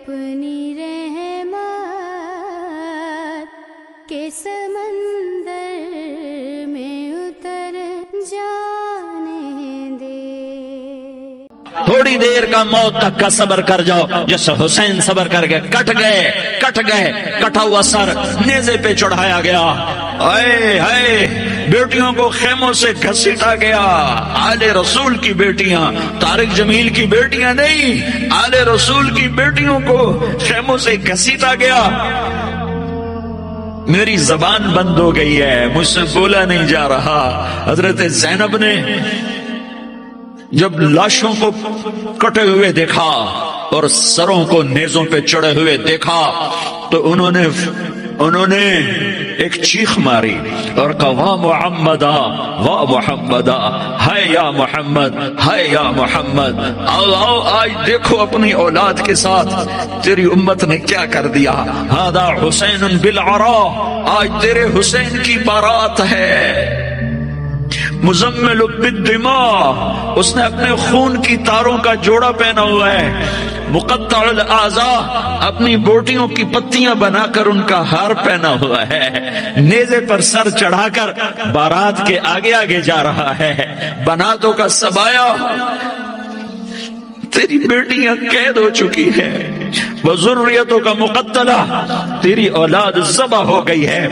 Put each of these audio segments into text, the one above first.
اپنی رحمت کے سمندر میں اتر جانے دے. تھوڑی دیر کا موت تک کا صبر کر جاؤ، جیسے حسین صبر کر کے کٹ گئے، کٹا ہوا سر نیزے پہ چڑھایا گیا. اے ہائے، بیٹیوں کو خیموں سے گھسیٹا گیا. آل رسول کی بیٹیاں، طارق جمیل کی بیٹیاں نہیں، آل رسول کی بیٹیوں کو خیموں سے گھسیٹا گیا. میری زبان بند ہو گئی ہے، مجھ سے بولا نہیں جا رہا. حضرت زینب نے جب لاشوں کو کٹے ہوئے دیکھا اور سروں کو نیزوں پہ چڑھے ہوئے دیکھا تو انہوں نے ایک چیخ ماری اور کہا واہ محمدا، واہ محمدا، ہائے یا محمد، ہائے یا محمد. آؤ آج دیکھو اپنی اولاد کے ساتھ تیری امت نے کیا کر دیا. ہذا حسین بالعراء، آج تیرے حسین کی بارات ہے. مزمل بالدماء، اس نے اپنے خون کی تاروں کا جوڑا پہنا ہوا ہے. مقطع الاعضاء، اپنی بوٹیوں کی پتیاں بنا کر ان کا ہار پہنا ہوا ہے. نیزے پر سر چڑھا کر بارات کے آگے آگے جا رہا ہے. بناتوں کا سبایا، تیری بیٹیاں قید ہو چکی ہے. وذریتوں کا مقتلہ، تیری اولاد ذبح ہو گئی ہے.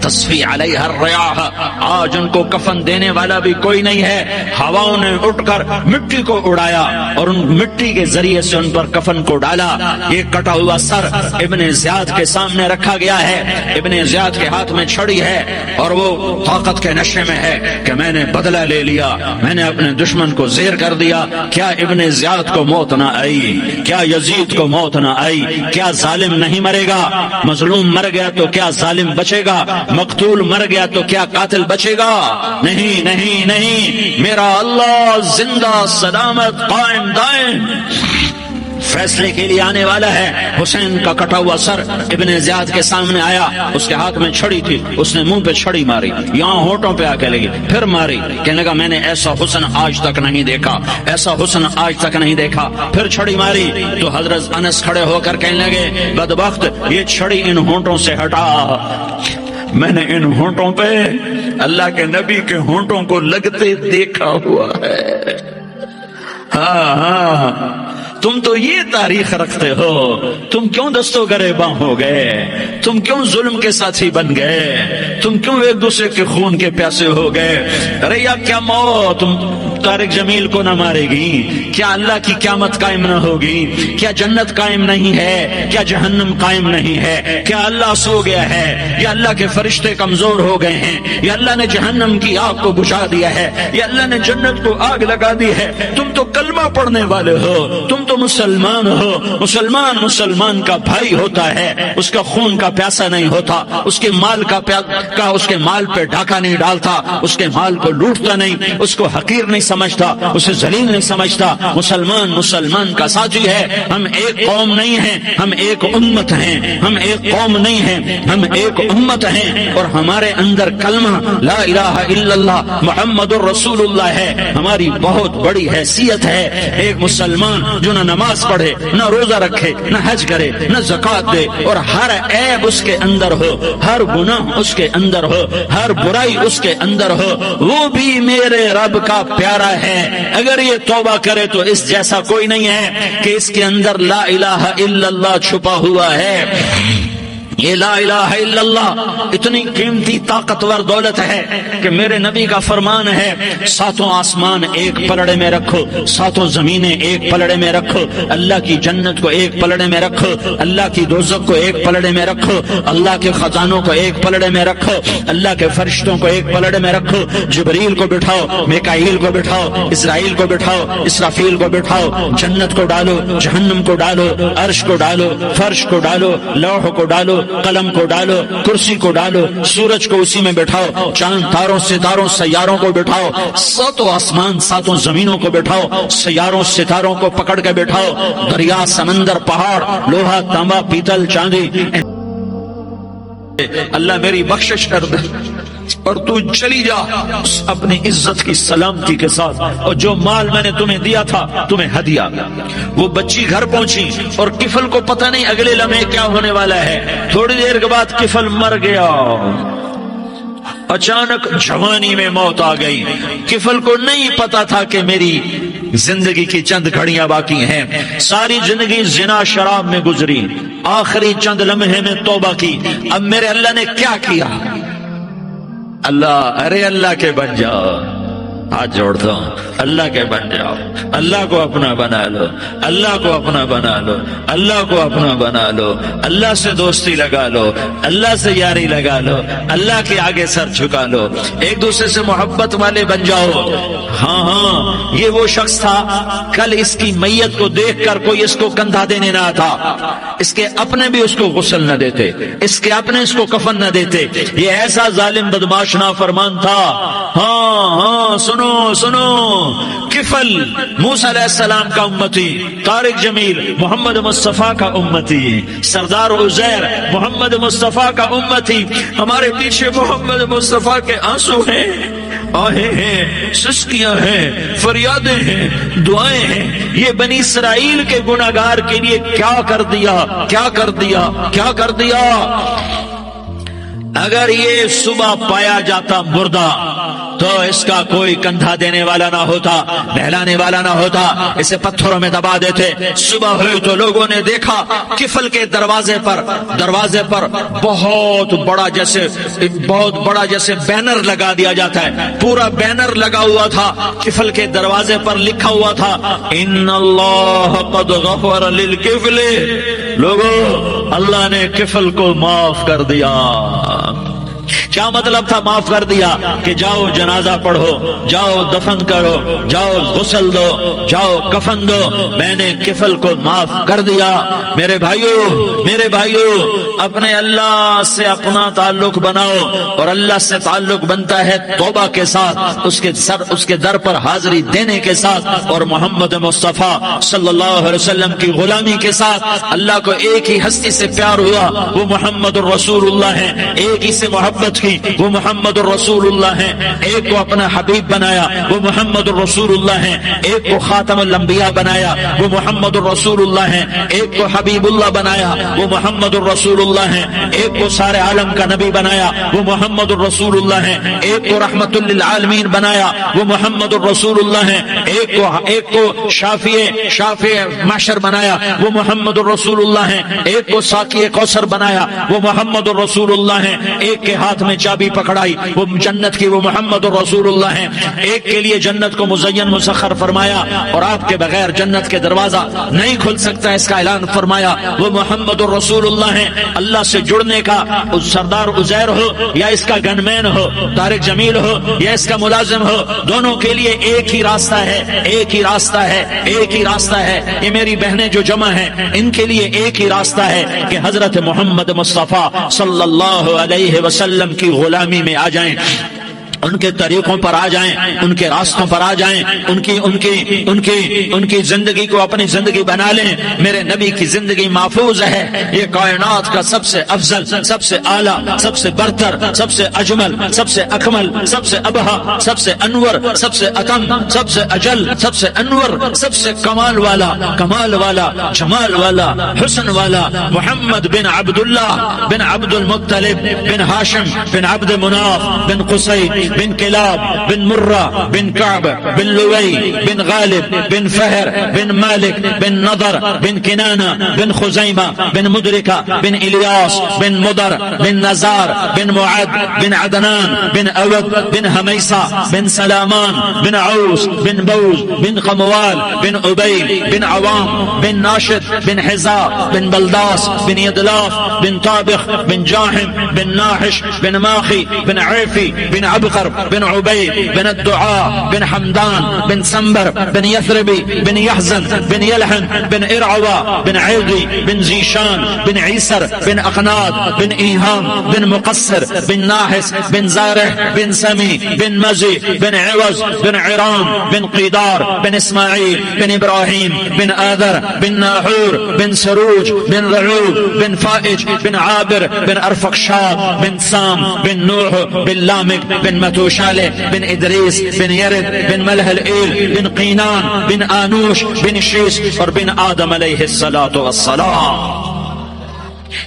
تصفی علیہ الریاح، آج ان کو کفن دینے والا بھی کوئی نہیں ہے. ہواؤں نے اٹھ کر مٹی کو اڑایا اور ان مٹی کے ذریعے سے ان پر کفن کو ڈالا. یہ کٹا ہوا سر ابن زیاد کے سامنے رکھا گیا ہے. ابن زیاد کے ہاتھ میں چھڑی ہے اور وہ طاقت کے نشے میں ہے کہ میں نے بدلہ لے لیا، میں نے اپنے دشمن کو زیر کر دیا. کیا ابن زیاد کو موت نہ آئی؟ کیا یزید کو موت نہ آئی؟ کیا ظالم نہیں مرے گا؟ مظلوم مر گیا تو کیا ظالم بچے گا؟ مقتول مر گیا تو کیا قاتل بچے گا؟ نہیں نہیں نہیں، میرا اللہ زندہ سلامت قائم دائم فیصلے کے لیے آنے والا ہے. حسین کا کٹا ہوا سر ابن زیاد کے سامنے آیا، اس کے ہاتھ میں چھڑی تھی، اس نے منہ پہ چھڑی ماری، یہاں ہونٹوں پہ آ کے لگی، پھر ماری. کہنے لگا میں نے ایسا حسن آج تک نہیں دیکھا، ایسا حسن آج تک نہیں دیکھا. پھر چھڑی ماری تو حضرت انس کھڑے ہو کر کہنے لگے بدبخت، یہ چھڑی ان ہونٹوں سے ہٹا. میں نے ان ہونٹوں پہ اللہ کے نبی کے ہونٹوں کو لگتے دیکھا ہوا ہے. ہاں، تم تو یہ تاریخ رکھتے ہو. تم کیوں دستوں گریباں ہو گئے؟ تم کیوں ظلم کے ساتھی بن گئے؟ تم کیوں ایک دوسرے کے خون کے پیاسے ہو گئے؟ ارے یا کیا موت طارق جمیل کو نہ مارے گی؟ کیا اللہ کی قیامت قائم نہ ہوگی؟ کیا جنت قائم نہیں ہے؟ کیا جہنم قائم نہیں ہے؟ کیا اللہ سو گیا ہے؟ یا اللہ کے فرشتے کمزور ہو گئے ہیں؟ یا اللہ نے جہنم کی آگ کو بجھا دیا ہے؟ یا اللہ نے جنت کو آگ لگا دی ہے؟ تم تو کلمہ پڑھنے والے ہو، تم تو مسلمان ہو. مسلمان کا بھائی ہوتا ہے، اس کا خون کا پیاسا نہیں ہوتا، اس کے مال اس کے مال پہ ڈاکہ نہیں ڈالتا، اس کے مال کو لوٹتا نہیں، اس کو حقیر نہیں سمجھتا، اسے ذلیل نہیں سمجھتا. مسلمان کا ساتھی ہے. ہم ایک قوم نہیں ہیں، ہم ایک امت ہیں. ہم ایک قوم نہیں ہیں، ہم ایک امت ہیں. اور ہمارے اندر کلمہ لا الہ الا اللہ محمد الرسول اللہ ہے. ہماری بہت بڑی حیثیت ہے. ایک مسلمان جو نہ نماز پڑھے، نہ روزہ رکھے، نہ حج کرے، نہ زکوٰۃ دے، اور ہر عیب اس کے اندر ہو، ہر گناہ اس کے اندر ہو، ہر برائی اس کے اندر ہو، وہ بھی میرے رب کا پیارا ہے. اگر یہ توبہ کرے تو اس جیسا کوئی نہیں ہے کہ اس کے اندر لا الہ الا اللہ چھپا ہوا ہے. یہ لا الہ الا اللہ اتنی قیمتی طاقتور دولت ہے کہ میرے نبی کا فرمان ہے ساتوں آسمان ایک پلڑے میں رکھو، ساتوں زمینیں ایک پلڑے میں رکھو، اللہ کی جنت کو ایک پلڑے میں رکھو، اللہ کی دوزخ کو ایک پلڑے میں رکھو، اللہ کے خزانوں کو ایک پلڑے میں رکھو، اللہ کے فرشتوں کو ایک پلڑے میں رکھو. جبریل کو بٹھاؤ، میکائیل کو بٹھاؤ، اسرائیل کو بٹھاؤ، اسرافیل کو بٹھاؤ. جنت کو ڈالو، جہنم کو ڈالو، عرش کو ڈالو، فرش کو ڈالو، لوح کو ڈالو، قلم کو ڈالو، کرسی کو ڈالو، سورج کو اسی میں بٹھاؤ، چاند تاروں ستاروں سیاروں کو بٹھاؤ، ساتوں آسمان ساتوں زمینوں کو بٹھاؤ، سیاروں ستاروں کو پکڑ کے بٹھاؤ، دریا سمندر پہاڑ لوہا تانبا پیتل چاندی. اللہ میری بخشش کر دے. اور تو چلی جا اپنی عزت کی سلامتی کے ساتھ، اور جو مال میں نے تمہیں دیا تھا تمہیں ہدیہ۔ وہ بچی گھر پہنچی اور کفل کو پتہ نہیں اگلے لمحے کیا ہونے والا ہے۔ تھوڑی دیر کے بعد کفل مر گیا، اچانک جوانی میں موت آ گئی۔ کفل کو نہیں پتا تھا کہ میری زندگی کی چند گھڑیاں باقی ہیں، ساری زندگی زنا شراب میں گزری، آخری چند لمحے میں توبہ کی۔ اب میرے اللہ نے کیا کیا؟ اللہ، ارے اللہ کے بن جاؤ، ہاتھ جوڑتا ہوں، اللہ کے بن جاؤ، اللہ کو اپنا بنا لو، اللہ کو اپنا بنا لو، اللہ کو اپنا بنا لو، اللہ سے دوستی لگا لو، اللہ سے یاری لگا لو، اللہ کے آگے سر جھکا لو، ایک دوسرے سے محبت والے بن جاؤ۔ ہاں ہاں، یہ وہ شخص تھا، کل اس کی میت کو دیکھ کر کوئی اس کو کندھا دینے نہ آتا، اس کے اپنے بھی اس کو غسل نہ دیتے، اس کے اپنے اس کو کفن نہ دیتے، یہ ایسا ظالم بدماش نافرمان تھا۔ ہاں ہاں، سنو سنو، کفل موسیٰ علیہ السلام کا امتی، طارق جمیل محمد مصطفیٰ کا امتی، سردار عزیر محمد مصطفیٰ کا امتی، ہمارے پیچھے محمد مصطفیٰ کے آنسو ہیں، آہیں ہیں، سسکیاں ہیں، فریادیں ہیں، دعائیں ہیں۔ یہ بنی اسرائیل کے گناہگار کے لیے کیا کر دیا، کیا کر دیا، کیا کر دیا۔ اگر یہ صبح پایا جاتا مردہ تو اس کا کوئی کندھا دینے والا نہ ہوتا، نہلانے والا نہ ہوتا، اسے پتھروں میں دبا دیتے۔ صبح ہوئی تو لوگوں نے دیکھا کفل کے دروازے پر بہت بڑا جیسے بینر لگا دیا جاتا ہے، پورا بینر لگا ہوا تھا، کفل کے دروازے پر لکھا ہوا تھا ان اللہ قد غفر للکفل، لوگوں اللہ نے کفل کو معاف کر دیا۔ کیا مطلب تھا معاف کر دیا؟ کہ جاؤ جنازہ پڑھو، جاؤ دفن کرو، جاؤ غسل دو، جاؤ کفن دو، میں نے کفل کو معاف کر دیا۔ میرے بھائیو اپنے اللہ سے اپنا تعلق بناؤ، اور اللہ سے تعلق بنتا ہے توبہ کے ساتھ، اس کے در پر حاضری دینے کے ساتھ، اور محمد مصطفیٰ صلی اللہ علیہ وسلم کی غلامی کے ساتھ۔ اللہ کو ایک ہی ہستی سے پیار ہوا، وہ محمد الرسول اللہ ہے، ایک ہی سے محبت کی، وہ محمد الرسول اللہ ہے، ایک کو اپنا حبیب بنایا، وہ محمد الرسول اللہ ہے، ایک کو خاتم الانبیاء بنایا، وہ محمد الرسول اللہ ہے، ایک کو حبیب اللہ بنایا، وہ محمد الرسول اللہ ہے، ایک کو سارے عالم کا نبی بنایا، وہ محمد الرسول اللہ ہے، ایک کو رحمت للعالمین بنایا، وہ محمد الرسول اللہ ہے، ایک کو شافع محشر بنایا، وہ محمد الرسول اللہ ہے، ایک کو ساقی کوثر بنایا، وہ محمد الرسول اللہ ہے، ایک کے ہاتھ میں چابی پکڑائی وہ جنت کی، وہ محمد الرسول اللہ ہے، ایک کے لیے جنت کو مزین مسخر فرمایا اور آپ کے بغیر جنت کے دروازہ نہیں کھل سکتا اس کا اعلان فرمایا، وہ محمد الرسول اللہ ہے۔ اللہ سے جڑنے کا سردار عزیر ہو یا اس کا گنمین ہو، طارق جمیل ہو یا اس کا ملازم ہو، دونوں کے لیے ایک ہی راستہ ہے، ایک ہی راستہ ہے، ایک ہی راستہ ہے۔ یہ میری بہنیں جو جمع ہیں ان کے لیے ایک ہی راستہ ہے کہ حضرت محمد مصطفیٰ صلی اللہ علیہ وسلم کی غلامی میں آ جائیں، ان کے طریقوں پر آ جائیں، ان کے راستوں پر آ جائیں، ان کی زندگی کو اپنی زندگی بنا لیں۔ میرے نبی کی زندگی محفوظ ہے، یہ کائنات کا سب سے افضل، سب سے اعلیٰ، سب سے برتر، سب سے اجمل، سب سے اکمل، سب سے ابہا، سب سے انور، سب سے اتم، سب سے اجل، سب سے انور، سب سے کمال والا، جمال والا، حسن والا، محمد بن عبداللہ بن عبد المطلب بن ہاشم بن عبد مناف بن قصی بن کلاب بن مرہ بن کعب بن لوی بن غالب بن فہر بن مالک بن نضر بن کنانہ بن خزیمہ بن مدرکہ بن الیاس بن مدر بن نزار بن معد بن عدنان بن اود بن حمیسہ بن سلامان بن عوس بن بوز بن قموال بن عبید بن عوام بن ناشد بن حزا بن بلداس بن یدلاف بن طابخ بن جاحم بن ناحش بن ماخی بن عیفی بن عبقر جعفر بن عبید بن الدعاء بن حمدان بن سنبر بن یثربی بن یحزن بن یلحن بن ارعوا بن عیدی بن زیشان بن عیسر بن اقناد بن ایہام بن مقصر بن ناحس بن زارح بن سمی بن مزی بن عوض بن عرام بن قیدار بن اسماعیل بن ابراہیم بن آذر بن ناحور بن سروج بن رعوب بن فائج بن عابر بن ارفقشاد بن سام بن نوح بن لامک بن متوشالہ بن ادریس بن یرد بن ملح الایل بن قینان بن آنوش بن شیس اور بن آدم علیہ الصلاۃ والسلام.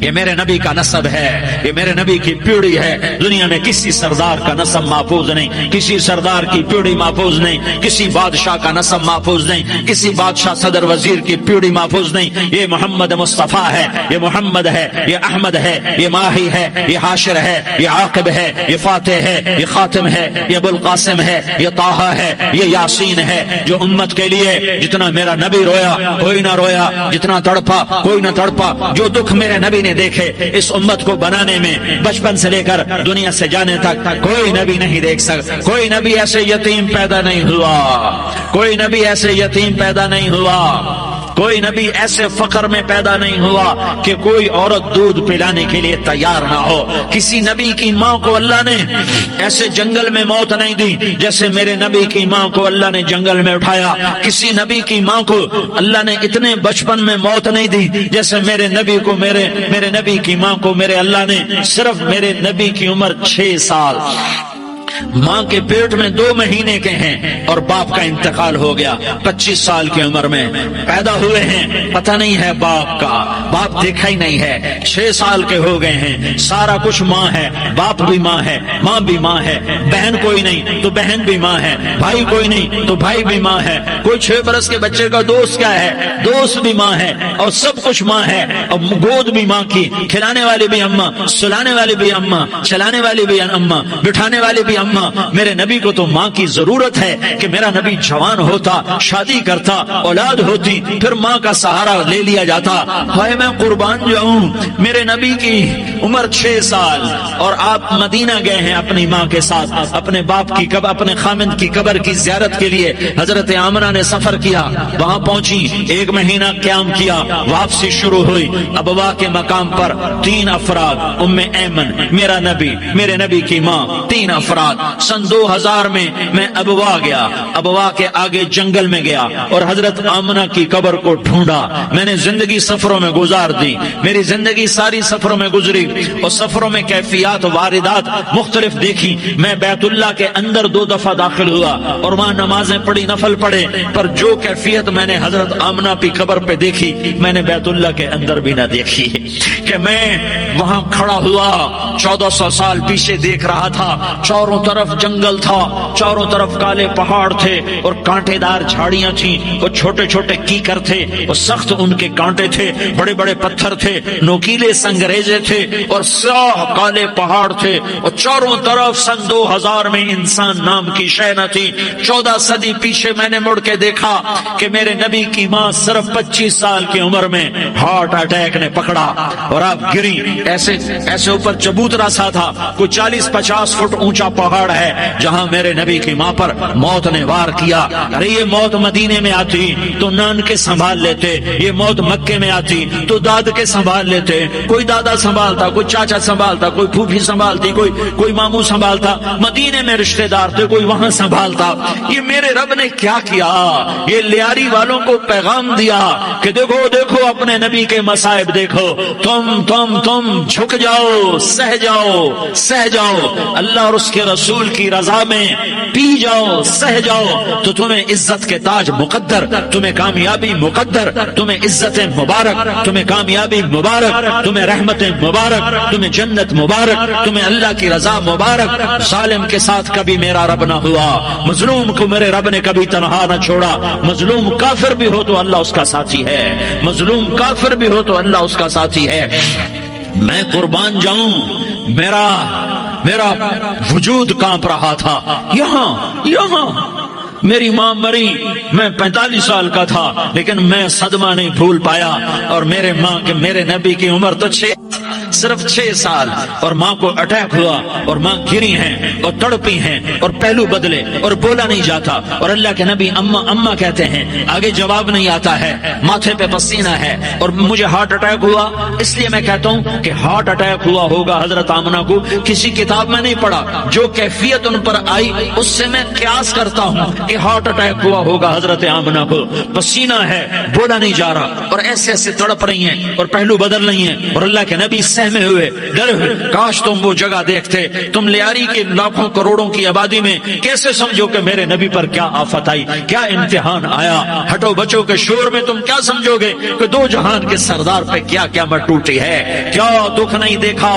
یہ میرے نبی کا نسب ہے، یہ میرے نبی کی پیڑھی ہے. دنیا میں کسی سردار کا نسب محفوظ نہیں، کسی سردار کی پیڑھی محفوظ نہیں، کسی بادشاہ کا نسب محفوظ نہیں، کسی بادشاہ صدر وزیر کی پیڑھی محفوظ نہیں. یہ محمد مصطفیٰ ہے، یہ محمد ہے، یہ احمد ہے، یہ ماہی ہے، یہ حاشر ہے، یہ عاقب ہے، یہ فاتح ہے، یہ خاتم ہے، یہ ابو القاسم ہے، یہ طٰہٰ ہے، یہ یاسین ہے. جو امت کے لیے جتنا میرا نبی رویا کوئی نہ رویا، جتنا تڑپا کوئی نہ تڑپا، جو دکھ میرے نبی نے دیکھے اس امت کو بنانے میں بچپن سے لے کر دنیا سے جانے تک کوئی نبی نہیں دیکھ سکتا. کوئی نبی ایسے یتیم پیدا نہیں ہوا، کوئی نبی ایسے یتیم پیدا نہیں ہوا، کوئی نبی ایسے فقر میں پیدا نہیں ہوا کہ کوئی عورت دودھ پلانے کے لیے تیار نہ ہو. کسی نبی کی ماں کو اللہ نے ایسے جنگل میں موت نہیں دی جیسے میرے نبی کی ماں کو اللہ نے جنگل میں اٹھایا. کسی نبی کی ماں کو اللہ نے اتنے بچپن میں موت نہیں دی جیسے میرے نبی کو میرے نبی کی ماں کو میرے اللہ نے صرف میرے نبی کی عمر 6 سال، ماں کے پیٹ میں 2 مہینے کے ہیں اور باپ کا انتقال ہو گیا. 25 سال کی عمر میں پیدا ہوئے ہیں، پتہ نہیں ہے باپ کا، باپ دیکھا ہی نہیں ہے. 6 سال کے ہو گئے ہیں، سارا کچھ ماں ہے، باپ بھی ماں ہے، ماں بھی ماں ہے، بہن کوئی نہیں تو بہن بھی ماں ہے، بھائی کوئی نہیں تو بھائی بھی ماں ہے. کوئی 6 برس کے بچے کا دوست کیا ہے، دوست بھی ماں ہے، اور سب کچھ ماں ہے. اور گود بھی ماں کی، کھلانے والی بھی اماں، سلانے والی بھی اماں، چلانے والی بھی اماں، بٹھانے والی بھی اماں. میرے نبی کو تو ماں کی ضرورت ہے کہ میرا نبی جوان ہوتا، شادی کرتا، اولاد ہوتی، پھر ماں کا سہارا لے لیا جاتا. ہائے میں قربان جاؤں، میرے نبی کی عمر 6 سال اور آپ مدینہ گئے ہیں اپنی ماں کے ساتھ، اپنے باپ کی اپنے خامند کی قبر کی زیارت کے لیے. حضرت آمنہ نے سفر کیا، وہاں پہنچی، 1 مہینہ قیام کیا، واپسی شروع ہوئی. ابوا کے مقام پر 3 افراد، ام ایمن، میرا نبی، میرے نبی کی ماں، 3 افراد. سن 2000 میں ابوا گیا، ابوا کے آگے جنگل میں گیا اور حضرت آمنہ کی قبر کو ڈھونڈا. میں نے زندگی سفروں میں گزار دی، میری زندگی ساری سفروں میں گزری اور سفروں میں کیفیات واردات مختلف دیکھی. میں بیت اللہ کے اندر 2 دفعہ داخل ہوا اور وہاں نمازیں پڑھی، نفل پڑھے، پر جو کیفیت میں نے حضرت آمنہ کی قبر پہ دیکھی میں نے بیت اللہ کے اندر بھی نہ دیکھی. کہ میں وہاں کھڑا ہوا 1400 سال پیچھے دیکھ رہا تھا، چاروں طرف جنگل تھا، چاروں طرف کالے پہاڑ تھے اور کانٹے دار جھاڑیاں تھیں اور چھوٹے چھوٹے کیکر تھے اور سخت ان کے کانٹے تھے، بڑے بڑے پتھر تھے، نوکیلے سنگریزے تھے اور سیاہ کالے پہاڑ تھے اور چاروں طرف. سن 2000 میں انسان نام کی شے نہ تھی. 14 صدی پیچھے میں نے مڑ کے دیکھا کہ میرے نبی کی ماں صرف 25 سال کی عمر میں ہارٹ اٹیک نے پکڑا اور آپ گری. ایسے اوپر چبوترا سا تھا، کوئی 40-50 فٹ اونچا پہاڑ ہے جہاں میرے نبی کی ماں پر موت نے وار کیا. ارے یہ موت مدینے میں آتی تو نان کے سنبھال لیتے، یہ موت مکے میں آتی تو داد کے سنبھال لیتے. کوئی دادا سنبھالتا، کوئی چاچا سنبھالتا، کوئی پھوپھی سنبھالتی، کوئی ماموں سنبھالتا. مدینے میں رشتہ دار تھے، کوئی وہاں سنبھالتا. یہ میرے رب نے کیا کیا؟ یہ لیاری والوں کو پیغام دیا کہ دیکھو دیکھو اپنے نبی کے مصائب دیکھو، تم جھک جاؤ، سہ جاؤ اللہ اور اس کے رسول کی رضا میں پی جاؤ، سہ جاؤ تو تمہیں عزت کے تاج مقدر، تمہیں کامیابی مقدر، تمہیں عزت مبارک، تمہیں کامیابی مبارک، تمہیں رحمت مبارک، تمہیں جنت مبارک، تمہیں اللہ کی رضا مبارک. ظالم کے ساتھ کبھی میرا رب نہ ہوا، مظلوم کو میرے رب نے کبھی تنہا نہ چھوڑا. مظلوم کافر بھی ہو تو اللہ اس کا ساتھی ہے، مظلوم کافر بھی ہو تو اللہ اس کا ساتھی ہے. میں قربان جاؤں، میرا وجود کانپ رہا تھا. یہاں میری ماں مری، میں 45 سال کا تھا لیکن میں صدمہ نہیں بھول پایا. اور میرے نبی کی عمر تو 6 صرف 6 سال، اور ماں کو اٹیک ہوا اور ماں گری ہیں اور تڑپی ہیں اور پہلو بدلے اور بولا نہیں جاتا، اور اللہ کے نبی اما اما کہتے ہیں، آگے جواب نہیں آتا ہے، ماتھے پہ پسینہ ہے اور مجھے ہارٹ اٹیک ہوا۔ اس لیے میں کہتا ہوں کہ ہارٹ اٹیک ہوا ہوگا حضرت آمنہ کو، کسی کتاب میں نہیں پڑھا، جو کیفیت ان پر آئی اس سے میں قیاس کرتا ہوں کہ ہارٹ اٹیک ہوا ہوگا حضرت آمنہ کو، پسینہ ہے، بولا نہیں جا رہا اور ایسے ایسے تڑپ رہی ہیں اور پہلو بدل رہی ہیں، اور اللہ کے نبی سہمے ہوئے، ڈرے ہوئے، کاش تم وہ جگہ دیکھتے، تم لیاری کے لاکھوں کروڑوں کی آبادی میں کیسے سمجھو کہ میرے نبی پر کیا آفت آئی، کیا امتحان آیا، ہٹو بچوں کے شور میں تم کیا سمجھو گے کہ 2 جہان کے سردار پہ کیا قیامت ٹوٹی ہے، کیا دکھ نہیں دیکھا،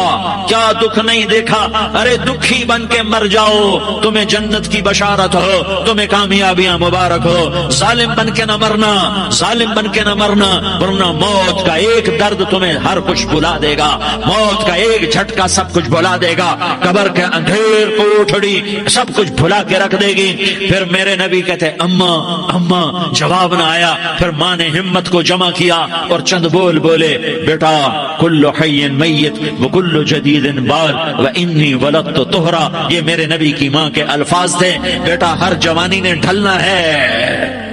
کیا دکھ نہیں دیکھا، ارے دکھی بن کے مر جاؤ، تمہیں جنت کی بشارت ہو، تمہیں کامیابیاں مبارک ہو، ظالم بن کے نہ مرنا، ظالم بن کے نہ مرنا، ورنہ موت کا ایک درد تمہیں ہر کچھ بھلا دے گا، موت کا ایک جھٹکا سب کچھ بھلا دے گا، قبر کے اندھیر کوٹھڑی سب کچھ بھلا کے رکھ دے گی۔ پھر میرے نبی کہتے اما اما، جواب نہ آیا، پھر ماں نے ہمت کو جمع کیا اور چند بول بولے، بیٹا کل حی میت وکل جدید بال وانی ولدت طہرا، یہ میرے نبی کی ماں کے الفاظ تھے، بیٹا ہر جوانی نے ڈھلنا ہے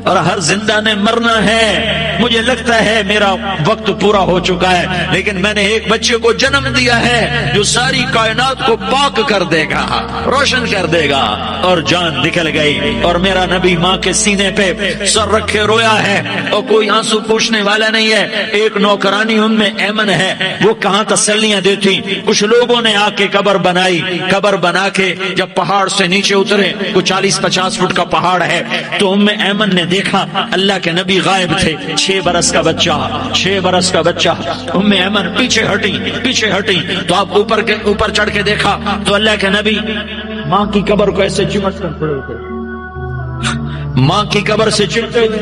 اور ہر زندہ نے مرنا ہے، مجھے لگتا ہے میرا وقت پورا ہو چکا ہے، لیکن میں نے ایک بچے کو جنم دیا ہے جو ساری کائنات کو پاک کر دے گا، روشن کر دے گا، اور جان نکل گئی، اور میرا نبی ماں کے سینے پہ سر رکھے رویا ہے اور کوئی آنسو پوچھنے والا نہیں ہے۔ ایک نوکرانی ان میں ایمن ہے، وہ کہاں تسلیاں دیتی، کچھ لوگوں نے آ کے قبر بنائی، قبر بنا کے جب پہاڑ سے نیچے اترے، کوئی 40-50 فٹ کا پہاڑ ہے، تو ام ایمن نے دیکھا اللہ کے نبی غائب تھے، 6 برس کا بچہ، 6 برس کا بچہ، ام ایمن پیچھے ہٹی تو آپ اوپر چڑھ کے دیکھا تو اللہ کے نبی ماں کی قبر کو ایسے چمٹ کر کھڑے ہوئے، ماں کی قبر سے چمٹے ہوئے،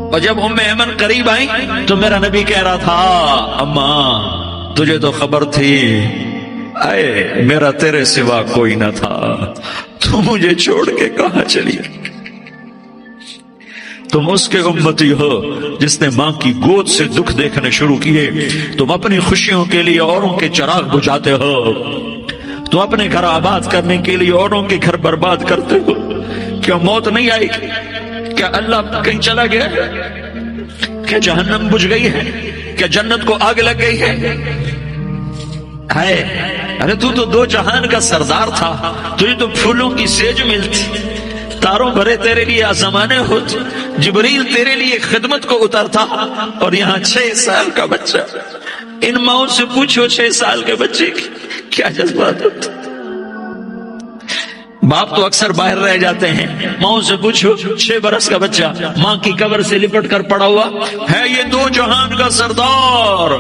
اور جب ام ایمن قریب آئی تو میرا نبی کہہ رہا تھا، اماں تجھے تو خبر تھی، اے میرا تیرے سوا کوئی نہ تھا، تو مجھے چھوڑ کے کہاں چلی گئی؟ تم اس کے امتی ہو جس نے ماں کی گود سے دکھ دیکھنے شروع کیے، تم اپنی خوشیوں کے لیے اوروں کے چراغ بجھاتے ہو، تم اپنے گھر آباد کرنے کے لیے اوروں کے گھر برباد کرتے ہو، کیا موت نہیں آئی؟ کیا اللہ کہیں چلا گیا؟ کیا جہنم بجھ گئی ہے؟ کیا جنت کو آگ لگ گئی ہے؟ ارے تو 2 جہان کا سردار تھا، تجھے تو پھولوں کی سیج ملتی، تاروں بھرے تیرے لیے آسمانے ہوتے، جبریل تیرے لیے خدمت کو اترتا، اور یہاں 6 سال کا بچہ، ان ماؤں سے پوچھو 6 سال کے بچے کی کیا جذبات ہوتے۔ باپ تو اکثر باہر رہ جاتے ہیں، ماؤں سے پوچھو 6 برس کا بچہ ماں کی قبر سے لپٹ کر پڑا ہوا ہے، یہ 2 جہان کا سردار،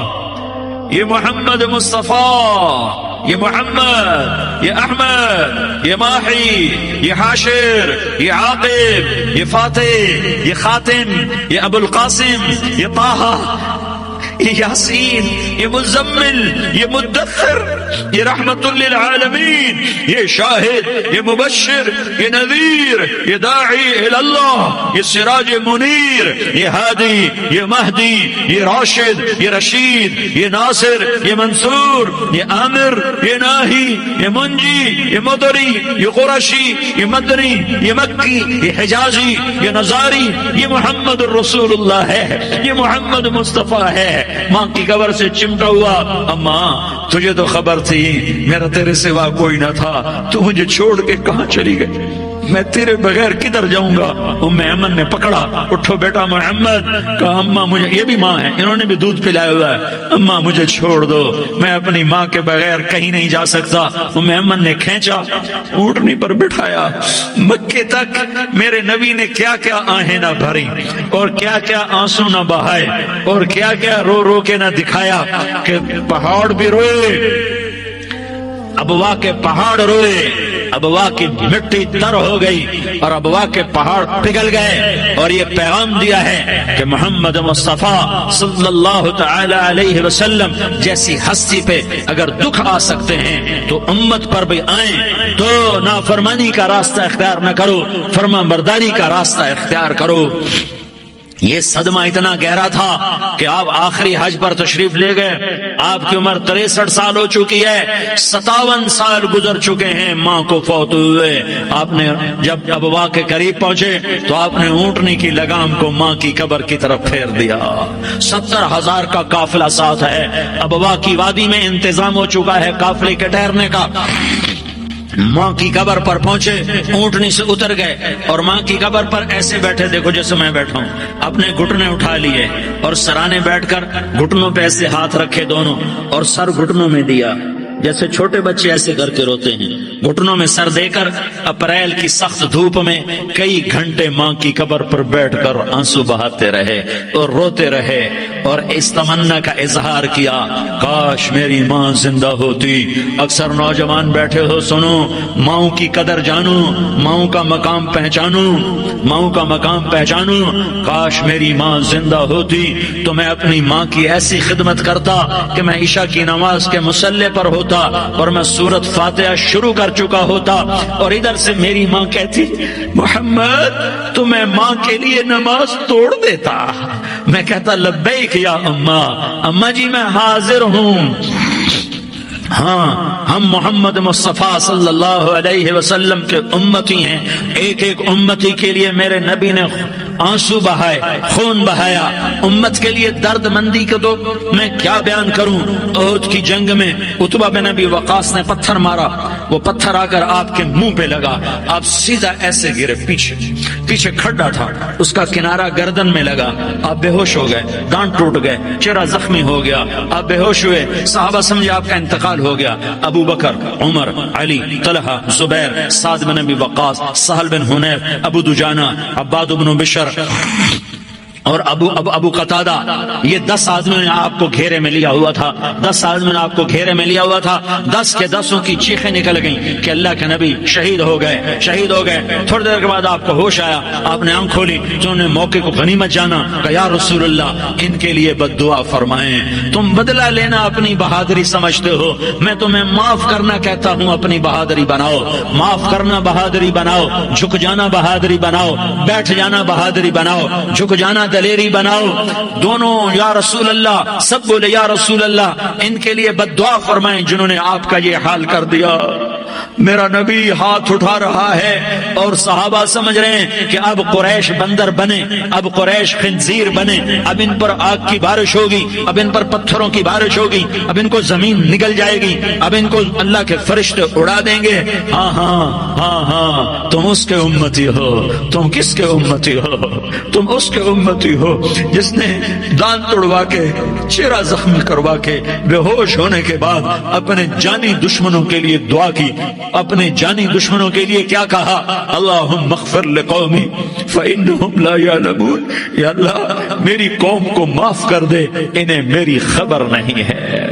یہ محمد مصطفیٰ، یہ محمد، یہ احمد، یہ ماحی، یہ حاشر، یہ عاقب، یہ فاتح، یہ خاتم، یہ ابو القاسم، یہ طہ، یہ یاسین، یہ مزمل، یہ مدثر، یہ رحمت للعالمین، یہ شاہد، یہ مبشر، یہ نذیر، یہ داعی اللہ، یہ سراج منیر، یہ ہادی، یہ مہدی، یہ راشد، یہ رشید، یہ ناصر، یہ منصور، یہ عامر، یہ ناہی، یہ منجی، یہ مدری، یہ قرشی، یہ مدنی، یہ مکی، یہ حجازی، یہ نظاری، یہ محمد الرسول اللہ ہے، یہ محمد مصطفیٰ ہے۔ ماں کی قبر سے چمٹا ہوا، اماں تجھے تو خبر تھی میرا تیرے سوا کوئی نہ تھا، تو مجھے چھوڑ کے کہاں چلی گئی، میں تیرے بغیر کدھر جاؤں گا؟ ام ایمن نے پکڑا، اٹھو بیٹا محمد، کہا اماں مجھے، یہ بھی ماں ہے، انہوں نے بھی دودھ پلایا ہوا ہے، اماں مجھے چھوڑ دو، میں اپنی ماں کے بغیر کہیں نہیں جا سکتا۔ ام ایمن نے کھینچا، اونٹنی پر بٹھایا، مکے تک میرے نبی نے کیا کیا آہیں نہ بھری اور کیا کیا آنسو نہ بہائے اور کیا کیا رو رو کے نہ دکھایا کہ پہاڑ بھی روئے، ابوا کے پہاڑ روئے، ابوا کی مٹی تر ہو گئی اور ابوا کے پہاڑ پگھل گئے، اور یہ پیغام دیا ہے کہ محمد مصطفیٰ صلی اللہ تعالی علیہ وسلم جیسی ہستی پہ اگر دکھ آ سکتے ہیں تو امت پر بھی آئیں، تو نافرمانی کا راستہ اختیار نہ کرو، فرما برداری کا راستہ اختیار کرو۔ یہ صدمہ اتنا گہرا تھا کہ آپ آخری حج پر تشریف لے گئے، آپ کی عمر 63 سال ہو چکی ہے، 57 سال گزر چکے ہیں ماں کو فوت ہوئے۔ آپ نے جب ابوا کے قریب پہنچے تو آپ نے اونٹنی کی لگام کو ماں کی قبر کی طرف پھیر دیا۔ 70,000 کا قافلہ ساتھ ہے، ابوا کی وادی میں انتظام ہو چکا ہے قافلے کے ٹھہرنے کا۔ ماں کی قبر پر پہنچے، اونٹنی سے اتر گئے اور ماں کی قبر پر ایسے بیٹھے، دیکھو جیسے میں بیٹھا ہوں، اپنے گھٹنے اٹھا لیے اور سرانے بیٹھ کر گھٹنوں پہ ایسے ہاتھ رکھے دونوں اور سر گھٹنوں میں دیا، جیسے چھوٹے بچے ایسے کر کے روتے ہیں، گھٹنوں میں سر دے کر اپریل کی سخت دھوپ میں کئی گھنٹے ماں کی قبر پر بیٹھ کر آنسو بہاتے رہے اور روتے رہے اور اس تمنا کا اظہار کیا، کاش میری ماں زندہ ہوتی۔ اکثر نوجوان بیٹھے ہو، سنو، ماؤں کی قدر جانو، ماؤں کا مقام پہچانو، ماؤں کا مقام پہچانو۔ کاش میری ماں زندہ ہوتی تو میں اپنی ماں کی ایسی خدمت کرتا کہ میں عشاء کی نماز کے مصلی پر ہوتا اور میں سورۃ فاتحہ شروع کر چکا ہوتا اور ادھر سے میری ماں کہتی، محمد تو میں ماں کے لیے نماز توڑ دیتا۔ میں کہتا، لبیک یا اماں، اماں جی میں حاضر ہوں۔ ہاں، ہم محمد مصطفیٰ صلی اللہ علیہ وسلم کے امتی ہیں، ایک ایک امتی کے لیے میرے نبی نے آنسو بہائے، خون بہایا، امت کے لیے درد مندی کو تو میں کیا بیان کروں۔ احد کی جنگ میں عتبہ بن ابی وقاص نے پتھر مارا، وہ پتھر آ کر آپ کے منہ پہ لگا، آپ سیدھا ایسے گرے، پیچھے کھڈا تھا، اس کا کنارہ گردن میں لگا، آپ بے ہوش ہو گئے، دانت ٹوٹ گئے، چہرہ زخمی ہو گیا، آپ بے ہوش ہوئے، صحابہ سمجھے آپ کا انتقال ہو گیا۔ ابو بکر، عمر، علی، طلحہ، زبیر، سعد بن ابی وقاص، سہل بن حنیف، ابو دجانہ، عباد بن بشر اور ابو قتادہ، یہ 10 آدمیوں نے آپ کو گھیرے میں لیا ہوا تھا، 10 آدمیوں نے آپ کو گھیرے میں لیا ہوا تھا، 10 کے 10 کی چیخیں نکل گئیں کہ اللہ کے نبی شہید ہو گئے، شہید ہو گئے۔ تھوڑی دیر کے بعد آپ کو ہوش آیا، آپ نے آنکھ کھولی تو انہوں نے موقع کو غنیمت جانا کہ یا رسول اللہ ان کے لیے بد دعا فرمائیں، تم بدلہ لینا اپنی بہادری سمجھتے ہو، میں تمہیں معاف کرنا کہتا ہوں، اپنی بہادری بناؤ، معاف کرنا بہادری بناؤ، جھک جانا بہادری بناؤ، بیٹھ جانا بہادری بناؤ، جھک جانا دلیری بناؤ۔ دونوں یا رسول اللہ، سب بولے یا رسول اللہ ان کے لیے بد دعا فرمائیں جنہوں نے آپ کا یہ حال کر دیا۔ میرا نبی ہاتھ اٹھا رہا ہے اور صحابہ سمجھ رہے ہیں کہ اب قریش بندر بنے، اب قریش خنزیر بنے، اب ان پر آگ کی بارش ہوگی، اب ان پر پتھروں کی بارش ہوگی، اب ان کو زمین نگل جائے گی، اب ان کو اللہ کے فرشتے اڑا دیں گے۔ ہاں ہاں ہاں ہاں، تم اس کے امتی ہو۔ تم کس کے امتی ہو؟ تم اس کے امتی ہو جس نے دانت توڑوا کے، چہرہ زخمی کروا کے، بے ہوش ہونے کے بعد اپنے جانی دشمنوں کے لیے دعا کی، اپنے جانی دشمنوں کے لیے کیا کہا؟ اللہم اغفر لقومی فإنہم لا یعلمون، یا اللہ میری قوم کو معاف کر دے، انہیں میری خبر نہیں ہے۔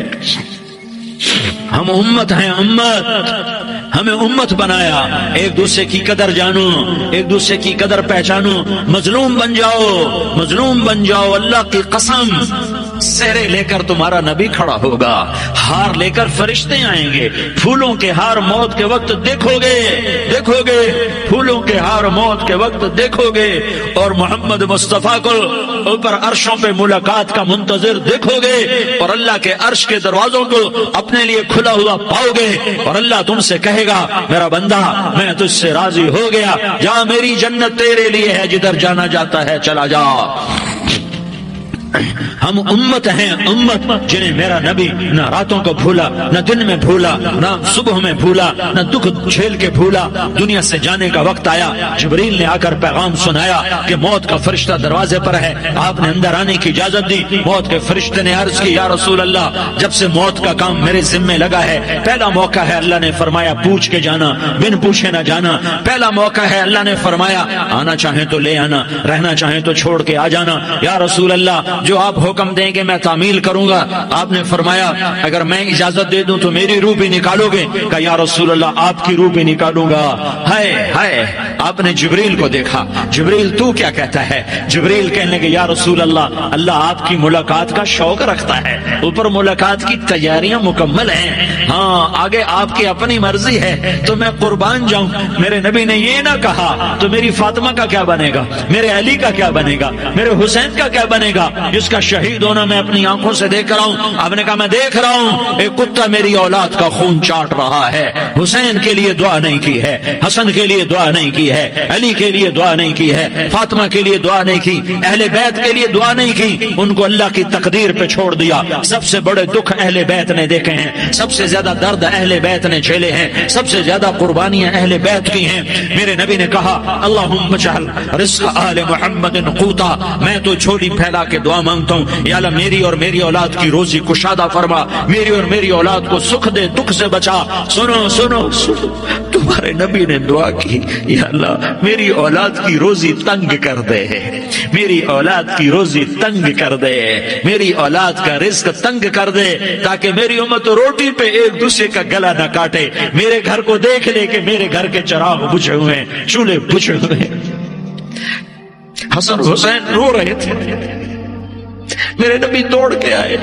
ہم امت ہیں، امت، ہمیں امت بنایا، ایک دوسرے کی قدر جانو، ایک دوسرے کی قدر پہچانو، مظلوم بن جاؤ، مظلوم بن جاؤ۔ اللہ کی قسم، سہرے لے کر تمہارا نبی کھڑا ہوگا، ہار لے کر فرشتے آئیں گے، پھولوں کے ہار موت کے وقت دیکھو گے، دیکھو گے، پھولوں کے ہار موت کے وقت دیکھو گے، اور محمد مصطفیٰ کو اوپر عرشوں پہ ملاقات کا منتظر دیکھو گے، اور اللہ کے عرش کے دروازوں کو اپنے لیے کھلا ہوا پاؤ گے، اور اللہ تم سے کہے گا میرا بندہ میں تجھ سے راضی ہو گیا، جا میری جنت تیرے لیے ہے، جدھر جانا جاتا ہے چلا جا۔ ہم امت ہیں، امت جنہیں میرا نبی نہ راتوں کو بھولا، نہ دن میں بھولا، نہ صبح میں بھولا، نہ دکھ جھیل کے بھولا۔ دنیا سے جانے کا وقت آیا، جبریل نے آ کر پیغام سنایا کہ موت کا فرشتہ دروازے پر ہے، آپ نے اندر آنے کی اجازت دی۔ موت کے فرشتے نے عرض کی، یا رسول اللہ جب سے موت کا کام میرے ذمے لگا ہے، پہلا موقع ہے، اللہ نے فرمایا پوچھ کے جانا، بن پوچھے نہ جانا، پہلا موقع ہے، اللہ نے فرمایا آنا چاہیں تو لے آنا، رہنا چاہیں تو چھوڑ کے آ جانا۔ یا رسول اللہ جو آپ حکم دیں گے میں تعمیل کروں گا۔ آپ نے فرمایا اگر میں اجازت دے دوں تو میری روح بھی نکالو گے؟ کہا یا رسول اللہ آپ کی روح بھی نکالوں گا۔ ہائے آپ نے جبریل کو دیکھا، جبریل تو کیا کہتا ہے؟ جبریل کہنے لگے یا رسول اللہ، اللہ آپ کی ملاقات کا شوق رکھتا ہے، اوپر ملاقات کی تیاریاں مکمل ہیں، ہاں آگے آپ کی اپنی مرضی ہے تو میں قربان جاؤں۔ میرے نبی نے یہ نہ کہا تو میری فاطمہ کا کیا بنے گا، میرے علی کا کیا بنے گا، میرے حسین کا کیا بنے گا جس کا شہید ہونا میں اپنی آنکھوں سے دیکھ رہا ہوں۔ آپ نے کہا میں دیکھ رہا ہوں ایک کتا میری اولاد کا خون چاٹ رہا ہے، حسین کے لیے دعا نہیں کی ہے، حسن کے لیے دعا نہیں کی ہے، علی کے لیے دعا نہیں کی ہے، فاطمہ کے لیے دعا نہیں کی، اہل بیت کے لیے دعا نہیں کی، ان کو اللہ کی تقدیر پہ چھوڑ دیا۔ سب سے بڑے دکھ اہل بیت نے دیکھے ہیں، سب سے زیادہ درد اہل بیت نے جھیلے ہیں، سب سے زیادہ قربانیاں اہل بیت کی ہیں۔ میرے نبی نے کہا اللہم اجعل رزق آل محمد قوتا، میں تو جھولی پھیلا کے دعا مانگتا ہوں یا اللہ میری اور میری اولاد کی روزی کشادہ فرما، میری اور میری اولاد کو سکھ دے، دکھ سے بچا۔ سنو سنو سنو، تمہارے نبی نے دعا کی یا اللہ میری اولاد کی روزی تنگ کر دے، میری اولاد کی روزی تنگ کر دے، میری اولاد کا رزق تنگ کر دے تاکہ میری امت روٹی پہ ایک دوسرے کا گلا نہ کاٹے، میرے گھر کو دیکھ لے کہ میرے گھر کے چراغ بجھے ہوئے ہیں، چولہے بجھے ہوئے ہیں۔ حسن حسین رو رہے تھے، میرے نبی دوڑ کے آئے،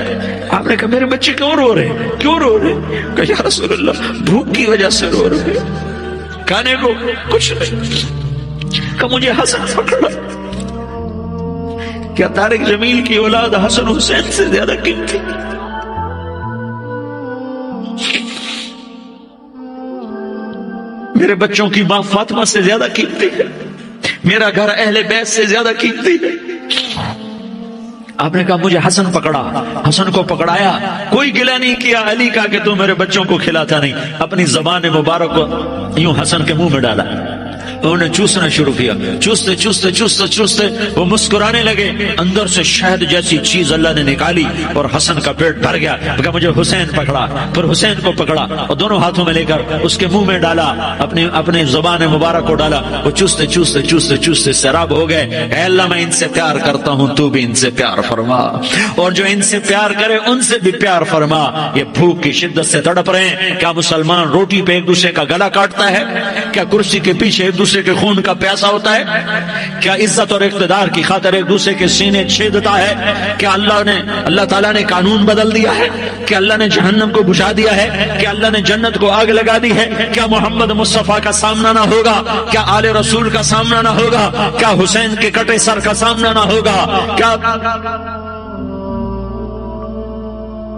آپ نے کہا میرے بچے کیوں رو رہے، کیوں رو رہے؟ کہا یا رسول اللہ بھوک کی وجہ سے رو رہے، کھانے کو کچھ نہیں۔ کہ مجھے حسن پکڑا، کیا طارق جمیل کی اولاد حسن حسین سے زیادہ قیمتی؟ میرے بچوں کی ماں فاطمہ سے زیادہ قیمتی ہے، میرا گھر اہل بیت سے زیادہ قیمتی ہے۔ آپ نے کہا مجھے حسن پکڑا، حسن کو پکڑایا، کوئی گلہ نہیں کیا علی کا کہ تو میرے بچوں کو کھلاتا نہیں، اپنی زبان مبارک کو یوں حسن کے منہ میں ڈالا، انہوں نے چوسنا شروع کیا، چوستے چوستے چوستے چوستے وہ مسکرانے لگے، اندر سے شہد جیسی چیز اللہ نے نکالی اور حسن کا پیٹ بھر گیا۔ کہا مجھے حسین پکڑا، پھر حسین کو پکڑا اور دونوں ہاتھوں میں لے کر اس کے منہ میں ڈالا، اپنی زبان مبارک کو ڈالا، وہ چوستے چوستے چوستے چوستے سیراب ہو گئے۔ اے اللہ میں ان سے پیار کرتا ہوں، تو بھی ان سے پیار فرما، اور جو ان سے پیار کرے ان سے بھی پیار فرما۔ یہ بھوک کی شدت سے تڑپ رہے ہیں، کیا مسلمان روٹی پہ ایک دوسرے کا گلا کاٹتا ہے؟ کیا کرسی کے پیچھے ایک دوسرے کے خون کا پیاسا ہوتا ہے؟ کیا عزت اور اقتدار کی خاطر ایک دوسرے کے سینے چھیدتا ہے؟ کیا اللہ تعالیٰ نے قانون بدل دیا ہے؟ کیا اللہ نے جہنم کو بجھا دیا ہے؟ کیا اللہ نے جنت کو آگ لگا دی ہے؟ کیا محمد مصطفیٰ کا سامنا نہ ہوگا؟ کیا آل رسول کا سامنا نہ ہوگا؟ کیا حسین کے کٹے سر کا سامنا نہ ہوگا؟ کیا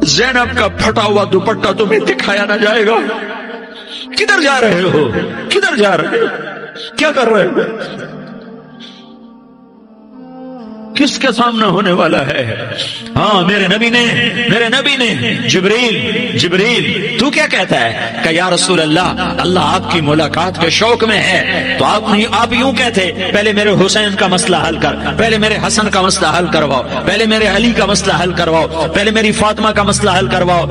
زینب کا پھٹا ہوا دوپٹہ تمہیں دکھایا نہ جائے گا؟ کدھر جا رہے ہو؟ کدھر جا رہے ہو؟ کیا کر رہے ہو؟ کس کے سامنے ہونے والا ہے؟ ہاں میرے نبی نے جبریل تو کیا کہتا ہے؟ کہ یا رسول اللہ آپ کی ملاقات کے شوق میں ہے، تو آپ یوں کہتے پہلے میرے حسین کا مسئلہ حل کر، پہلے میرے حسن کا مسئلہ حل کرواؤ، پہلے میرے علی کا مسئلہ حل کرواؤ، پہلے میری فاطمہ کا مسئلہ حل کرواؤ۔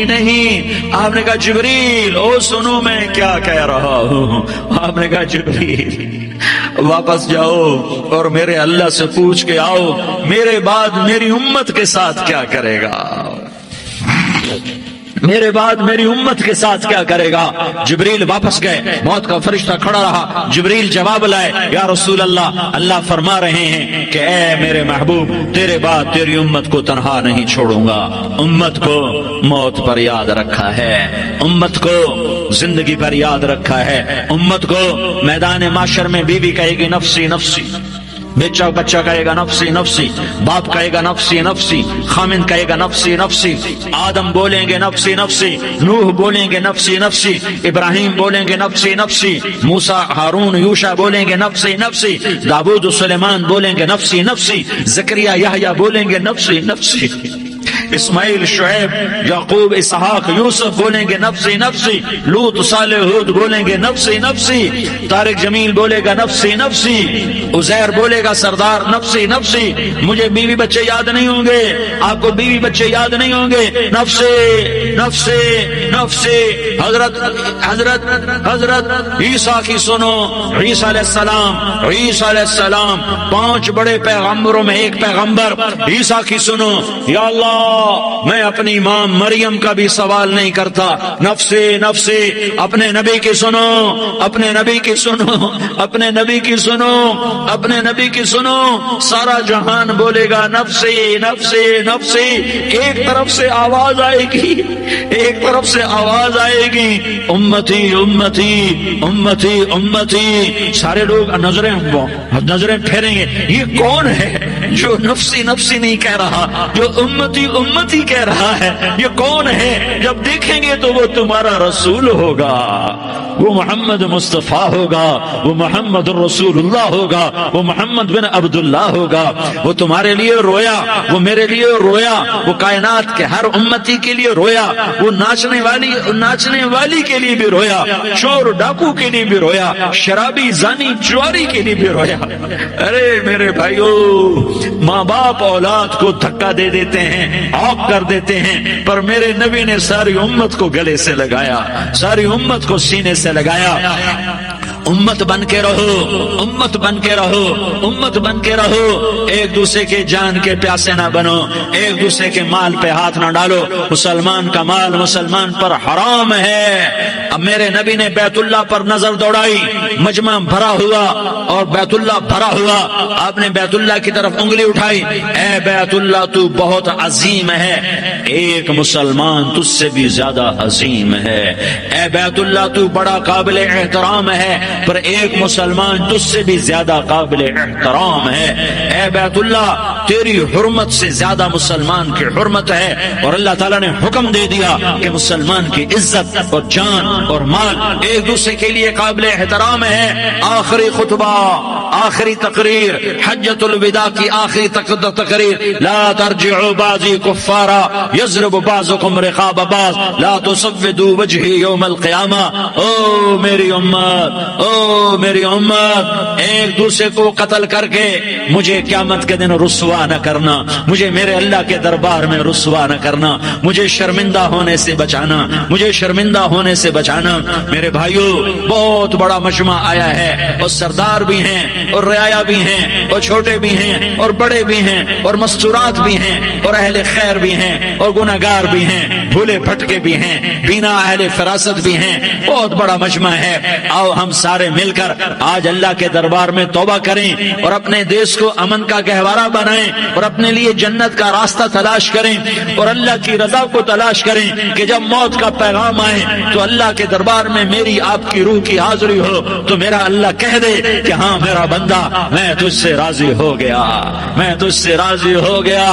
نہیں۔ آپ نے کہا جبریل او سنو میں کیا کہہ رہا ہوں۔ آپ نے کہا جبریل واپس جاؤ اور میرے اللہ سے پوچھ کے آؤ میرے بعد میری امت کے ساتھ کیا کرے گا، میرے بعد میری امت کے ساتھ کیا کرے گا۔ جبریل واپس گئے، موت کا فرشتہ کھڑا رہا، جبریل جواب لائے یا رسول اللہ فرما رہے ہیں کہ اے میرے محبوب تیرے بعد تیری امت کو تنہا نہیں چھوڑوں گا، امت کو موت پر یاد رکھا ہے، امت کو زندگی پر یاد رکھا ہے، امت کو میدان معاشر میں بیوی کہے گی نفسی نفسی، بیچا بچہ کہے گا نفسی نفسی، باپ کہے گا نفسی نفسی، خامن کہے گا نفسی نفسی، آدم بولیں گے نفسی نفسی، نوح بولیں گے نفسی نفسی، ابراہیم بولیں گے نفسی نفسی، موسیٰ ہارون یوشع بولیں گے نفسی نفسی، داؤد سلیمان بولیں گے نفسی نفسی، زکریا یحییٰ بولیں گے نفسی نفسی۔ اسماعیل شعیب یعقوب اسحاق یوسف بولیں گے نفسی نفسی، لوط صالح ہود بولیں گے نفسی نفسی، طارق جمیل بولے گا نفسی نفسی، عزیر بولے گا سردار نفسی نفسی، مجھے بیوی بچے یاد نہیں ہوں گے، آپ کو بیوی بچے یاد نہیں ہوں گے، نفسی نفسی نفسی۔ حضرت عیسیٰ کی سنو، عیسیٰ علیہ السلام، عیسیٰ علیہ السلام 5 بڑے پیغمبروں میں ایک پیغمبر عیسیٰ کی سنو، یا اللہ میں اپنی ماں مریم کا بھی سوال نہیں کرتا، نفسی نفسی۔ اپنے نبی کی سنو، اپنے نبی کی سنو، اپنے نبی کی سنو، اپنے نبی کی سنو، سارا جہان بولے گا نفسی نفسی نفسی۔ ایک طرف سے آواز آئے گی، ایک طرف سے آواز آئے گی، امتی امتی امتی امتی۔ سارے لوگ نظریں پھیریں گے، یہ کون ہے جو نفسی نفسی نہیں کہہ رہا، جو امتی امتی کہہ رہا ہے، یہ کون ہے؟ جب دیکھیں گے تو وہ تمہارا رسول ہوگا، وہ محمد مصطفیٰ ہوگا، وہ محمد رسول اللہ ہوگا، وہ محمد بن عبداللہ ہوگا۔ وہ تمہارے لیے رویا، وہ میرے لیے رویا، وہ کائنات کے ہر امتی کے لیے رویا، وہ ناچنے والی کے لیے بھی رویا، چور ڈاکو کے لیے بھی رویا، شرابی زانی جواری کے لیے بھی رویا۔ ارے میرے بھائیو، ماں باپ اولاد کو دھکا دے دیتے ہیں، آگ کر دیتے ہیں، پر میرے نبی نے ساری امت کو گلے سے لگایا، ساری امت کو سینے سے لگایا۔ امت بن کے رہو، امت بن کے رہو، امت بن کے رہو، ایک دوسرے کے جان کے پیاسے نہ بنو، ایک دوسرے کے مال پہ ہاتھ نہ ڈالو۔ مسلمان کا مال مسلمان پر حرام ہے۔ اب میرے نبی نے بیت اللہ پر نظر دوڑائی، مجمع بھرا ہوا اور بیت اللہ بھرا ہوا، آپ نے بیت اللہ کی طرف انگلی اٹھائی، اے بیت اللہ تو بہت عظیم ہے، ایک مسلمان تجھ سے بھی زیادہ عظیم ہے، اے بیت اللہ تو بڑا قابل احترام ہے، پر ایک مسلمان تجھ سے بھی زیادہ قابل احترام ہے، اے بیت اللہ تیری حرمت سے زیادہ مسلمان کی حرمت ہے۔ اور اللہ تعالیٰ نے حکم دے دیا کہ مسلمان کی عزت اور جان اور مال ایک دوسرے کے لیے قابل احترام ہے۔ آخری خطبہ، آخری تقریر، حجۃ الوداع کی آخری تقریر، لا ترجعوا بعضی کفارا یضرب بعضکم رقاب بعض لا تسودوا وجہی یوم القیامہ۔ او میری امت، او میری امت، ایک دوسرے کو قتل کر کے مجھے قیامت کے دن رسوا نہ کرنا، مجھے میرے اللہ کے دربار میں رسوا نہ کرنا، مجھے شرمندہ ہونے سے بچانا، مجھے شرمندہ ہونے سے بچانا۔ میرے بھائیو، بہت بڑا مجمع آیا ہے، اور سردار بھی ہیں اور رعایا بھی ہیں اور چھوٹے بھی ہیں اور بڑے بھی ہیں اور مستورات بھی ہیں اور اہل خیر بھی ہیں اور گناہگار بھی ہیں، بھولے بھٹکے بھی ہیں، بینا اہل فراست بھی ہیں، بہت بڑا مجمع ہے۔ آؤ ہم سارے مل کر آج اللہ کے دربار میں توبہ کریں اور اپنے دیش کو امن کا گہوارہ بنائیں اور اپنے لیے جنت کا راستہ تلاش کریں اور اللہ کی رضا کو تلاش کریں کہ جب موت کا پیغام آئے تو اللہ کے دربار میں میری آپ کی روح کی حاضری ہو تو میرا اللہ کہہ دے کہ ہاں میرا بندہ، میں تجھ سے راضی ہو گیا، میں تجھ سے راضی ہو گیا۔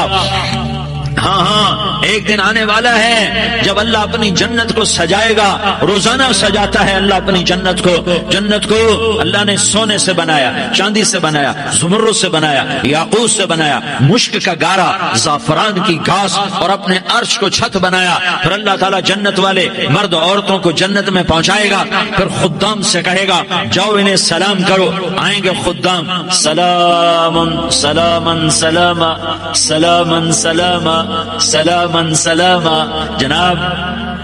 ہاں ہاں، ایک دن آنے والا ہے جب اللہ اپنی جنت کو سجائے گا، روزانہ سجاتا ہے اللہ اپنی جنت کو۔ جنت کو اللہ نے سونے سے بنایا، چاندی سے بنایا، زمرد سے بنایا، یاقوت سے بنایا، مشک کا گارا، زعفران کی گھاس اور اپنے عرش کو چھت بنایا۔ پھر اللہ تعالیٰ جنت والے مرد عورتوں کو جنت میں پہنچائے گا، پھر خدام سے کہے گا جاؤ انہیں سلام کرو۔ آئیں گے خدام، سلامن سلامن سلاما سلامن سلاما سلامن سلاما۔ جناب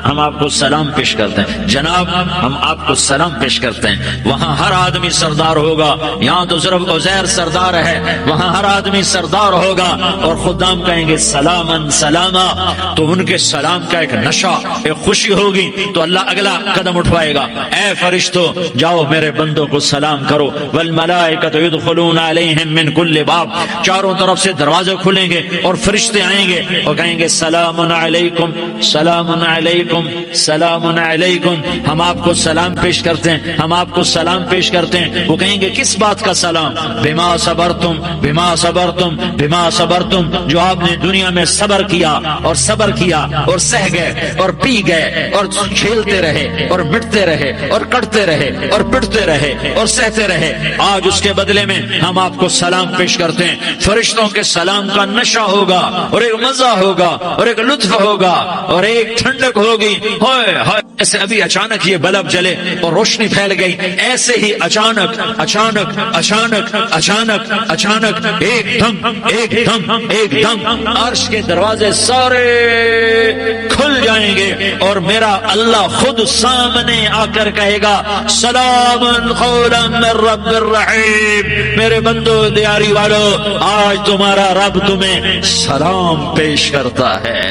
ہم آپ کو سلام پیش کرتے ہیں، جناب ہم آپ کو سلام پیش کرتے ہیں۔ وہاں ہر آدمی سردار ہوگا، یہاں تو صرف عزیر سردار ہے، وہاں ہر آدمی سردار ہوگا اور خدام کہیں گے سلامن سلاما۔ تو ان کے سلام کا ایک نشہ، ایک خوشی ہوگی، تو اللہ اگلا قدم اٹھوائے گا، اے فرشتوں جاؤ میرے بندوں کو سلام کرو۔ والملائکۃ یدخلون علیہم من کل باب، چاروں طرف سے دروازے کھلیں گے اور فرشتے آئیں گے اور کہیں گے سلام علیکم، سلام علیکم، علیکم سلام علیکم، ہم آپ کو سلام پیش کرتے ہیں، ہم آپ کو سلام پیش کرتے ہیں۔ وہ کہیں گے کس بات کا سلام؟ بما صبرتم بما صبرتم بما صبرتم، جو آپ نے دنیا میں صبر کیا اور صبر کیا اور سہ گئے اور پی گئے اور کھیلتے رہے اور مٹتے رہے اور کٹتے رہے اور پٹتے رہے اور سہتے رہے، آج اس کے بدلے میں ہم آپ کو سلام پیش کرتے ہیں۔ فرشتوں کے سلام کا نشہ ہوگا اور ایک مزہ ہوگا اور ایک لطف ہوگا اور ایک ٹھنڈک ہوگی۔ ہوئے ہوئے، ایسے ابھی اچانک یہ بلب جلے اور روشنی پھیل گئی، ایسے ہی اچانک اچانک اچانک اچانک اچانک ایک دم عرش کے دروازے سارے کھل جائیں گے اور میرا اللہ خود سامنے آ کر کہے گا سلام قولا من رب الرحیم، میرے بندو دیاری والو، آج تمہارا رب تمہیں سلام پیش کرتا ہے،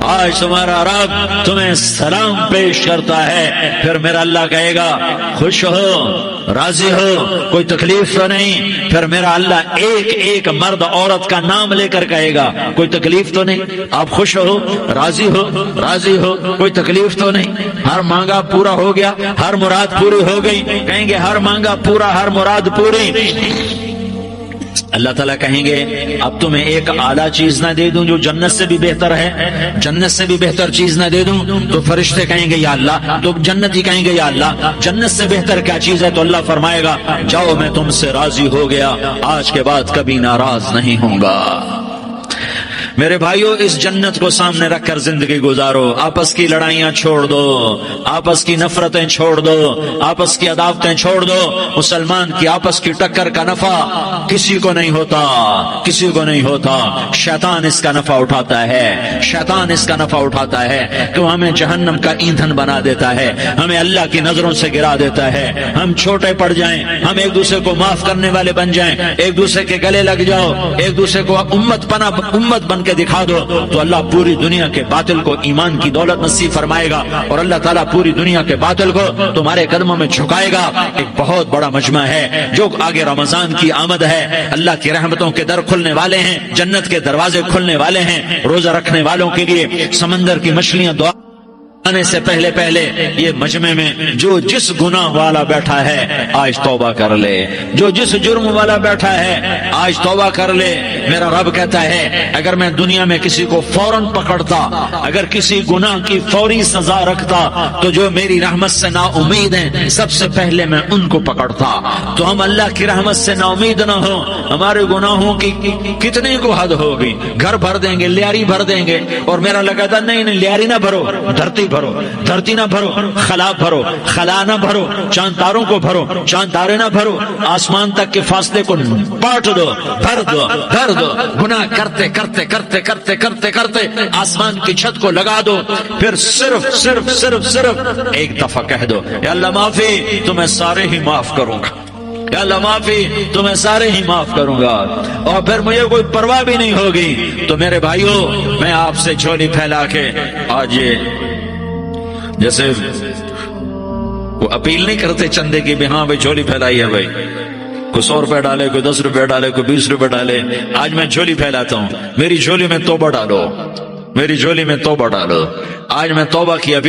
آج تمہارا رب تمہیں سلام پیش کرتا ہے۔ پھر میرا اللہ کہے گا خوش ہو، راضی ہو، کوئی تکلیف تو نہیں؟ پھر میرا اللہ ایک ایک مرد عورت کا نام لے کر کہے گا کوئی تکلیف تو نہیں؟ آپ خوش ہو، راضی ہو، راضی ہو، کوئی تکلیف تو نہیں؟ ہر مانگا پورا ہو گیا، ہر مراد پوری ہو گئی؟ کہیں گے ہر مانگا پورا، ہر مراد پوری۔ اللہ تعالیٰ کہیں گے اب تمہیں ایک اعلیٰ چیز نہ دے دوں جو جنت سے بھی بہتر ہے؟ جنت سے بھی بہتر چیز نہ دے دوں؟ تو فرشتے کہیں گے یا اللہ، تو جنتی کہیں گے یا اللہ جنت سے بہتر کیا چیز ہے؟ تو اللہ فرمائے گا جاؤ میں تم سے راضی ہو گیا، آج کے بعد کبھی ناراض نہیں ہوں گا۔ میرے بھائیوں، اس جنت کو سامنے رکھ کر زندگی گزارو، آپس کی لڑائیاں چھوڑ دو، آپس کی نفرتیں چھوڑ دو، آپس کی عداوتیں چھوڑ دو۔ مسلمان کی آپس کی ٹکر کا نفع کسی کو نہیں ہوتا، کسی کو نہیں ہوتا، شیطان اس کا نفع اٹھاتا ہے، شیطان اس کا نفع اٹھاتا ہے کہ وہ ہمیں جہنم کا ایندھن بنا دیتا ہے، ہمیں اللہ کی نظروں سے گرا دیتا ہے، ہم چھوٹے پڑ جائیں، ہم ایک دوسرے کو معاف کرنے والے بن جائیں، ایک دوسرے کے گلے لگ جاؤ، ایک دوسرے کو امت بن کے دکھا دو، تو اللہ پوری دنیا کے باطل کو ایمان کی دولت نصیب فرمائے گا اور اللہ تعالیٰ پوری دنیا کے باطل کو تمہارے قدموں میں جھکائے گا۔ ایک بہت بڑا مجمع ہے جو آگے رمضان کی آمد ہے، اللہ کی رحمتوں کے در کھلنے والے ہیں، جنت کے دروازے کھلنے والے ہیں، روزہ رکھنے والوں کے لیے سمندر کی مچھلیاں دعا آنے سے پہلے یہ مجمع میں جو جس گناہ والا بیٹھا ہے آج توبہ کر لے، جو جس جرم والا بیٹھا ہے آج توبہ کر لے۔ میرا رب کہتا ہے اگر میں دنیا میں کسی کو فوراً پکڑتا، اگر کسی گناہ کی فوری سزا رکھتا، تو جو میری رحمت سے نا امید ہیں سب سے پہلے میں ان کو پکڑتا۔ تو ہم اللہ کی رحمت سے نا امید نہ ہو، ہمارے گناہوں کی کتنی کو حد ہوگی، گھر بھر دیں گے، لیاری بھر دیں گے، اور میرا لگا تھا نہیں لیاری نہ بھرو، دھرتی بھرو، دھرتی نہ بھرو، خلا بھرو، خلا نہ بھرو، چاند تاروں کو بھرو، چاند تارے نہ بھرو، آسمان تک کے فاصلے کو پاٹ دو، بھر دو، بھر دو، گناہ کرتے کرتے کرتے کرتے کرتے کرتے آسمان کی چھت کو لگا دو، پھر صرف صرف صرف صرف ایک دفعہ کہہ دو یا اللہ معافی، تو میں سارے ہی معاف کروں گا، یا اللہ معافی، تو میں سارے ہی معاف کروں گا، اور پھر مجھے کوئی پرواہ بھی نہیں ہوگی۔ تو میرے بھائیوں، میں آپ سے جھولی پھیلا کے آج یہ جیسے وہ اپیل نہیں کرتے چندے کی بھی ہاں بھائی جھولی پھیلائی ہے، بھائی کوئی 100 روپے ڈالے، کوئی 10 روپے ڈالے، کوئی 20 روپے ڈالے، آج میں جھولی پھیلاتا ہوں، میری جھولی میں توبہ ڈالو، میری جھولی میں توبہ ڈالو، آج میں توبہ کی اپیل